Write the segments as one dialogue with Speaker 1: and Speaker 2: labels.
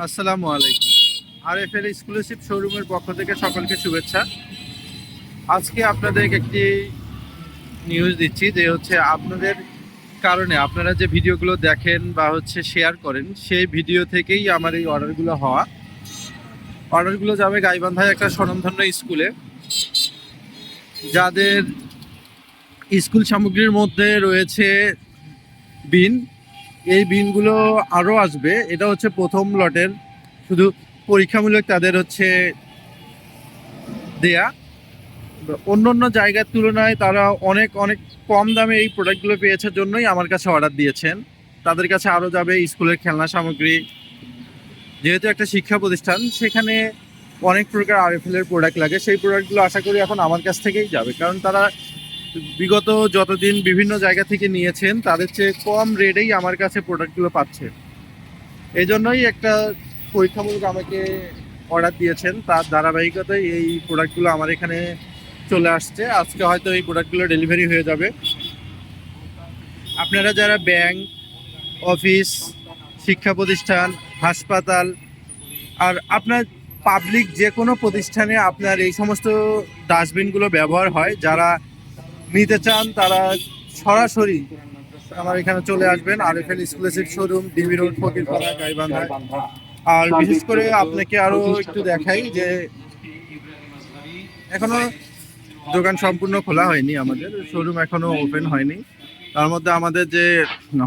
Speaker 1: আসসালামু আলাইকুম। RFL exclusive শোরুমের পক্ষ থেকে সকলকে শুভেচ্ছা। আজকে আপনাদেরকে একটি নিউজ দিচ্ছি যে আপনাদের কারণে আপনারা যে ভিডিওগুলো দেখেন বা শেয়ার করেন, সেই ভিডিও থেকেই আমার এই অর্ডারগুলো হওয়া। অর্ডারগুলো যাবে গাইবান্ধায় একটা স্বনামধন্য স্কুলে, যাদের স্কুল সামগ্রীর মধ্যে রয়েছে বিন। এই বিনগুলো আরও আসবে। এটা প্রথম লটের, শুধু পরীক্ষামূলক তাদের দেয়া। অন্য অন্য জায়গার তুলনায় তারা অনেক অনেক কম দামে এই প্রোডাক্টগুলো পেয়েছে জন্যই আমার কাছে অর্ডার দিয়েছেন। তাদের কাছে আরও যাবে স্কুলের খেলনা সামগ্রী। যেহেতু একটা শিক্ষা প্রতিষ্ঠান, সেখানে অনেক প্রকার আরএফএলের প্রোডাক্ট লাগে। সেই প্রোডাক্টগুলো আশা করি এখন আমার কাছ থেকেই যাবে, কারণ তারা বিগত যতদিন বিভিন্ন জায়গা থেকে নিয়েছেন তাদের চেয়ে কম রেটেই আমার কাছে প্রোডাক্টগুলো পাচ্ছে। এই জন্যই একটা পরীক্ষামূলক আমাকে অর্ডার দিয়েছেন। তার ধারাবাহিকতায় এই প্রোডাক্টগুলো আমার এখানে চলে আসছে। আজকে হয়তো এই প্রোডাক্টগুলো ডেলিভারি হয়ে যাবে। আপনারা যারা ব্যাংক, অফিস, শিক্ষা প্রতিষ্ঠান, হাসপাতাল আর আপনার পাবলিক যে কোনো প্রতিষ্ঠানে আপনার এই সমস্ত ডাস্টবিনগুলো ব্যবহার হয়, যারা নিতে চান তারা সরাসরি আমার এখানে চলে আসবেন। RFL exclusive showroom, DB road, Fakirpara, গাইবান্ধায়। আর বিশেষ করে আপনাকে আরও একটু দেখাই যে এখনো দোকান সম্পূর্ণ খোলা হয়নি, আমাদের শোরুম এখনো ওপেন হয়নি। তার মধ্যে আমাদের যে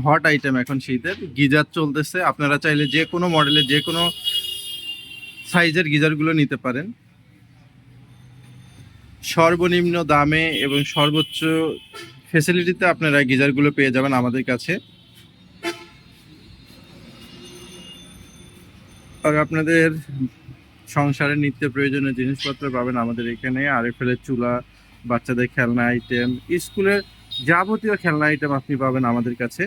Speaker 1: হট আইটেম এখন শীতের গিজার চলতেছে। আপনারা চাইলে যে কোনো মডেলের যে কোনো সাইজের গিজারগুলো নিতে পারেন সর্বনিম্ন দামে, এবং সর্বোচ্চ ফেসিলিটিতে আপনারা গিজারগুলো পেয়ে যাবেন আমাদের কাছে। আর আপনাদের সংসারের নিত্য প্রয়োজনীয় জিনিসপত্র পাবেন আমাদের এখানে। আরএফএল এর চুলা, বাচ্চাদের খেলনা আইটেম, স্কুলের যাবতীয় খেলনা আইটেম আপনি পাবেন আমাদের কাছে।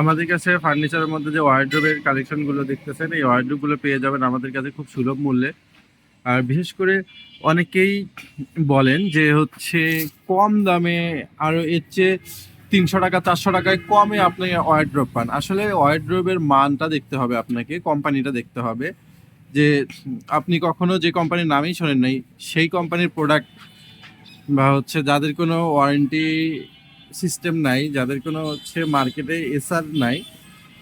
Speaker 1: আমাদের কাছে ফার্নিচারের মধ্যে যে ওয়ার্ড্রোবের কালেকশনগুলো দেখতেছেন, এই ওয়ার্ড্রোবগুলো পেয়ে যাবেন আমাদের কাছে খুব সুলভ মূল্যে। আর বিশেষ করে অনেকেই বলেন যে কম দামে আরও এর চেয়ে 300 টাকা 400 টাকায় কমে আপনি ওয়ার্ড্রোব পান। আসলে ওয়ার্ড্রোবের মানটা দেখতে হবে, আপনাকে কোম্পানিটা দেখতে হবে। যে আপনি কখনো যে কোম্পানির নামই শোনেন নাই, সেই কোম্পানির প্রোডাক্ট বা যাদের কোনো ওয়ারেন্টি সিস্টেম নাই, যাদের কোনো মার্কেটে এসআর নাই,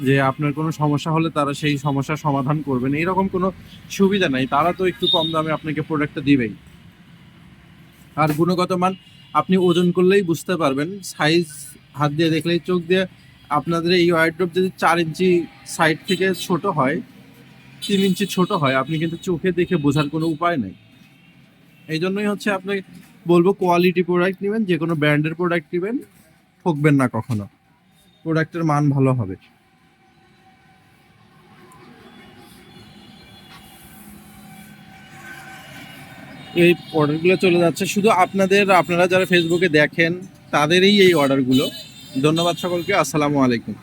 Speaker 1: যে আপনার কোনো সমস্যা হলে তারা সেই সমস্যার সমাধান করবেন, এরকম কোনো সুবিধা নাই। তারা তো একটু কম দামে আপনাকে প্রোডাক্টটা দিবেই। আর গুণগত মান আপনি ওজন করলেই বুঝতে পারবেন, সাইজ হাত দিয়ে দেখলেই, চোখ দিয়ে। আপনাদের এই ওয়ার্ড্রোব যদি 4 ইঞ্চি সাইড থেকে ছোট হয়, 3 ইঞ্চি ছোট হয়, আপনি কিন্তু চোখে দেখে বোঝার কোনো উপায় নেই। এই জন্যই আপনাকে বলবো কোয়ালিটি প্রোডাক্ট নেবেন, যে কোনো ব্র্যান্ডের প্রোডাক্ট নেবেন, ঠকবেন না কখনো। প্রোডাক্টের মান ভালো হবে। এই অর্ডারগুলো চলে যাচ্ছে শুধু আপনারা যারা ফেসবুকে দেখেন তাদেরই এই অর্ডারগুলো। ধন্যবাদ সকলকে। আসসালামু আলাইকুম।